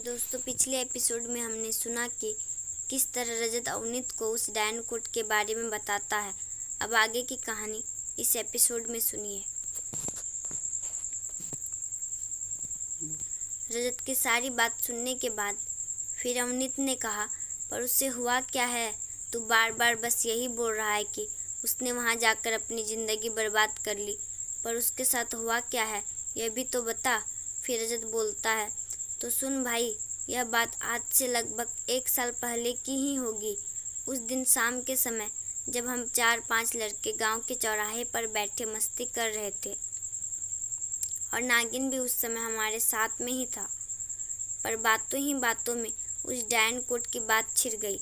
दोस्तों, पिछले एपिसोड में हमने सुना कि किस तरह रजत अवनीत को उस डायन कोट के बारे में बताता है। अब आगे की कहानी इस एपिसोड में सुनिए। रजत की सारी बात सुनने के बाद फिर अवनीत ने कहा, पर उससे हुआ क्या है? तू बार बार बस यही बोल रहा है कि उसने वहां जाकर अपनी ज़िंदगी बर्बाद कर ली, पर उसके साथ हुआ क्या है यह भी तो बता। फिर रजत बोलता है, तो सुन भाई, यह बात आज से लगभग 1 साल पहले की ही होगी। उस दिन शाम के समय जब हम 4-5 लड़के गांव के चौराहे पर बैठे मस्ती कर रहे थे और नागिन भी उस समय हमारे साथ में ही था, पर बातों ही बातों में उस डायन कोट की बात छिड़ गई।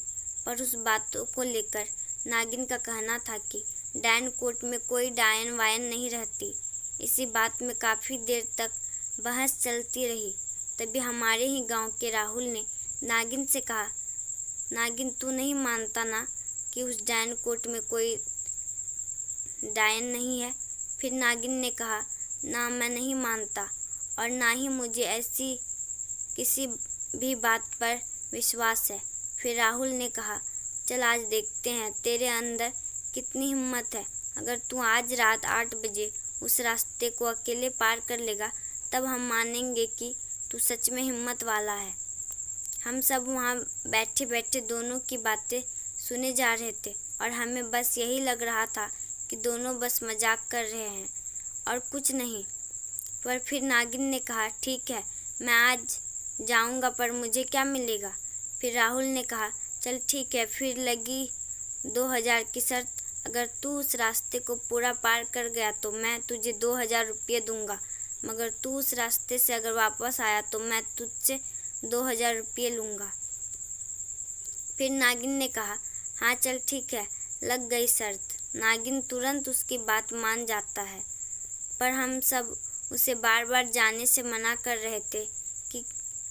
पर उस बातों को लेकर नागिन का कहना था कि डायन कोट में कोई डायन वायन नहीं रहती। इसी बात में काफ़ी देर तक बहस चलती रही। तभी हमारे ही गांव के राहुल ने नागिन से कहा, नागिन तू नहीं मानता ना कि उस डायन कोट में कोई डायन नहीं है? फिर नागिन ने कहा, ना मैं नहीं मानता और ना ही मुझे ऐसी किसी भी बात पर विश्वास है। फिर राहुल ने कहा, चल आज देखते हैं तेरे अंदर कितनी हिम्मत है। अगर तू आज रात 8 बजे उस रास्ते को अकेले पार कर लेगा तब हम मानेंगे कि तू सच में हिम्मत वाला है। हम सब वहाँ बैठे बैठे दोनों की बातें सुने जा रहे थे और हमें बस यही लग रहा था कि दोनों बस मजाक कर रहे हैं और कुछ नहीं। पर फिर नागिन ने कहा, ठीक है मैं आज जाऊंगा, पर मुझे क्या मिलेगा? फिर राहुल ने कहा, चल ठीक है, फिर लगी 2000 की शर्त। अगर तू उस रास्ते को पूरा पार कर गया तो मैं तुझे 2000 रुपये दूंगा, मगर तू उस रास्ते से अगर वापस आया तो मैं तुझसे 2000 रुपये लूँगा। फिर नागिन ने कहा, हाँ चल ठीक है, लग गई शर्त। नागिन तुरंत उसकी बात मान जाता है, पर हम सब उसे बार बार जाने से मना कर रहे थे कि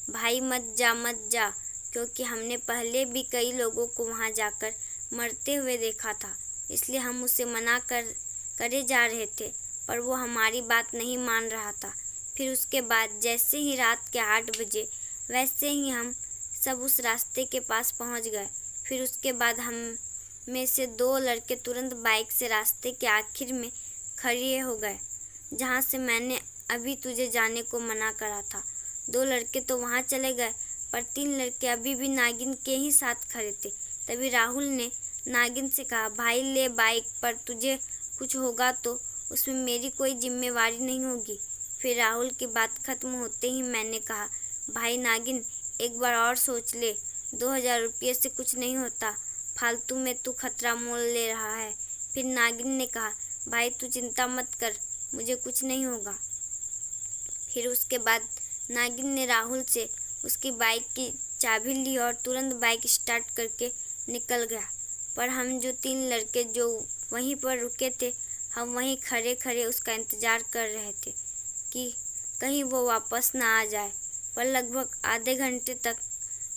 भाई मत जा, क्योंकि हमने पहले भी कई लोगों को वहाँ जाकर मरते हुए देखा था। इसलिए हम उसे मना करे जा रहे थे, पर वो हमारी बात नहीं मान रहा था। फिर उसके बाद जैसे ही रात के 8 बजे वैसे ही हम सब उस रास्ते के पास पहुंच गए। फिर उसके बाद हम में से 2 लड़के तुरंत बाइक से रास्ते के आखिर में खड़े हो गए, जहां से मैंने अभी तुझे जाने को मना करा था। 2 लड़के तो वहां चले गए, पर 3 लड़के अभी भी नागिन के ही साथ खड़े थे। तभी राहुल ने नागिन से कहा, भाई ले बाइक, पर तुझे कुछ होगा तो उसमें मेरी कोई जिम्मेवारी नहीं होगी। फिर राहुल की बात खत्म होते ही मैंने कहा, भाई नागिन एक बार और सोच ले, 2000 रुपये से कुछ नहीं होता, फालतू में तू खतरा मोल ले रहा है। फिर नागिन ने कहा, भाई तू चिंता मत कर, मुझे कुछ नहीं होगा। फिर उसके बाद नागिन ने राहुल से उसकी बाइक की चाबी ली और तुरंत बाइक स्टार्ट करके निकल गया। पर हम जो 3 लड़के जो वहीं पर रुके थे, हम वहीं खड़े खड़े उसका इंतज़ार कर रहे थे कि कहीं वो वापस ना आ जाए। पर लगभग आधे घंटे तक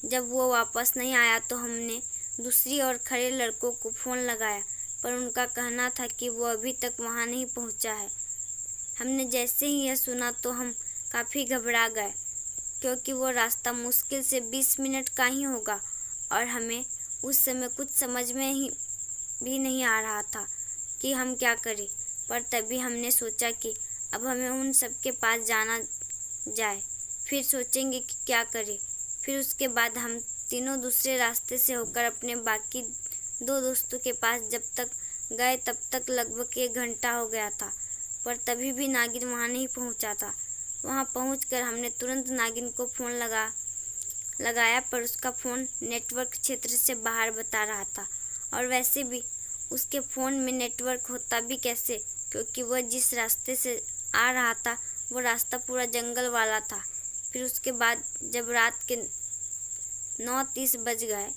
जब वो वापस नहीं आया तो हमने दूसरी ओर खड़े लड़कों को फ़ोन लगाया, पर उनका कहना था कि वो अभी तक वहाँ नहीं पहुँचा है। हमने जैसे ही यह सुना तो हम काफ़ी घबरा गए, क्योंकि वो रास्ता मुश्किल से 20 मिनट का ही होगा और हमें उस समय कुछ समझ में ही भी नहीं आ रहा था कि हम क्या करें। पर तभी हमने सोचा कि अब हमें उन सब के पास जाना जाए, फिर सोचेंगे कि क्या करें। फिर उसके बाद हम तीनों दूसरे रास्ते से होकर अपने बाकी 2 दोस्तों के पास जब तक गए तब तक लगभग 1 घंटा हो गया था, पर तभी भी नागिन वहाँ नहीं पहुँचा था। वहाँ पहुँचकर हमने तुरंत नागिन को फ़ोन लगाया, पर उसका फ़ोन नेटवर्क क्षेत्र से बाहर बता रहा था, और वैसे भी उसके फ़ोन में नेटवर्क होता भी कैसे, क्योंकि वह जिस रास्ते से आ रहा था वो रास्ता पूरा जंगल वाला था। फिर उसके बाद जब रात के 9:30 बज गए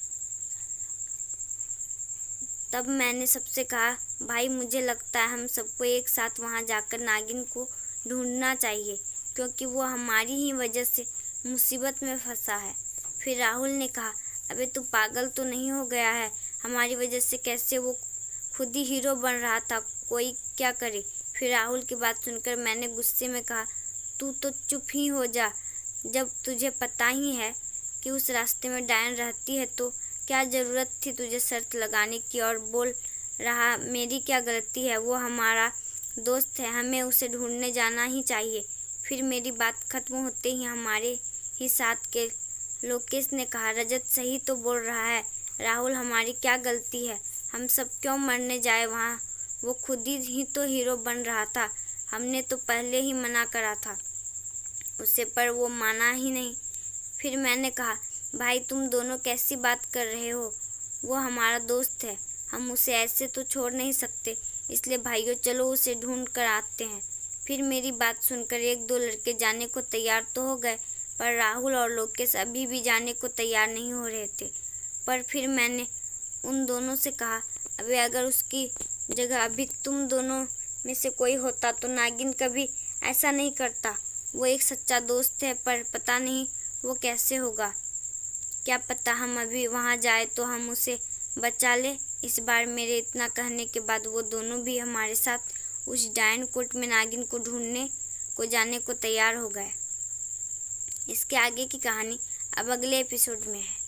तब मैंने सबसे कहा, भाई मुझे लगता है हम सबको एक साथ वहाँ जाकर नागिन को ढूंढना चाहिए, क्योंकि वो हमारी ही वजह से मुसीबत में फंसा है। फिर राहुल ने कहा, अबे तू पागल तो नहीं हो गया है? हमारी वजह से कैसे? वो खुद ही हीरो बन रहा था, कोई क्या करे? फिर राहुल की बात सुनकर मैंने गुस्से में कहा, तू तो चुप ही हो जा, जब तुझे पता ही है कि उस रास्ते में डायन रहती है तो क्या ज़रूरत थी तुझे शर्त लगाने की। और बोल रहा मेरी क्या गलती है, वो हमारा दोस्त है, हमें उसे ढूंढने जाना ही चाहिए। फिर मेरी बात खत्म होते ही हमारे ही साथ के लोकेश ने कहा, रजत सही तो बोल रहा है राहुल, हमारी क्या गलती है, हम सब क्यों मरने जाए वहाँ, वो खुद ही तो हीरो बन रहा था, हमने तो पहले ही मना करा था उसे, पर वो माना ही नहीं। फिर मैंने कहा, भाई तुम दोनों कैसी बात कर रहे हो, वो हमारा दोस्त है, हम उसे ऐसे तो छोड़ नहीं सकते, इसलिए भाइयों चलो उसे ढूंढ कर आते हैं। फिर मेरी बात सुनकर एक दो लड़के जाने को तैयार तो हो गए, पर राहुल और लोकेश अभी भी जाने को तैयार नहीं हो रहे थे। पर फिर मैंने उन दोनों से कहा, अबे अगर उसकी जगह अभी तुम दोनों में से कोई होता तो नागिन कभी ऐसा नहीं करता, वो एक सच्चा दोस्त है, पर पता नहीं वो कैसे होगा, क्या पता हम अभी वहाँ जाए तो हम उसे बचा ले। इस बार मेरे इतना कहने के बाद वो दोनों भी हमारे साथ उस डायन कोट में नागिन को ढूंढने को जाने को तैयार हो गए। इसके आगे की कहानी अब अगले एपिसोड में है।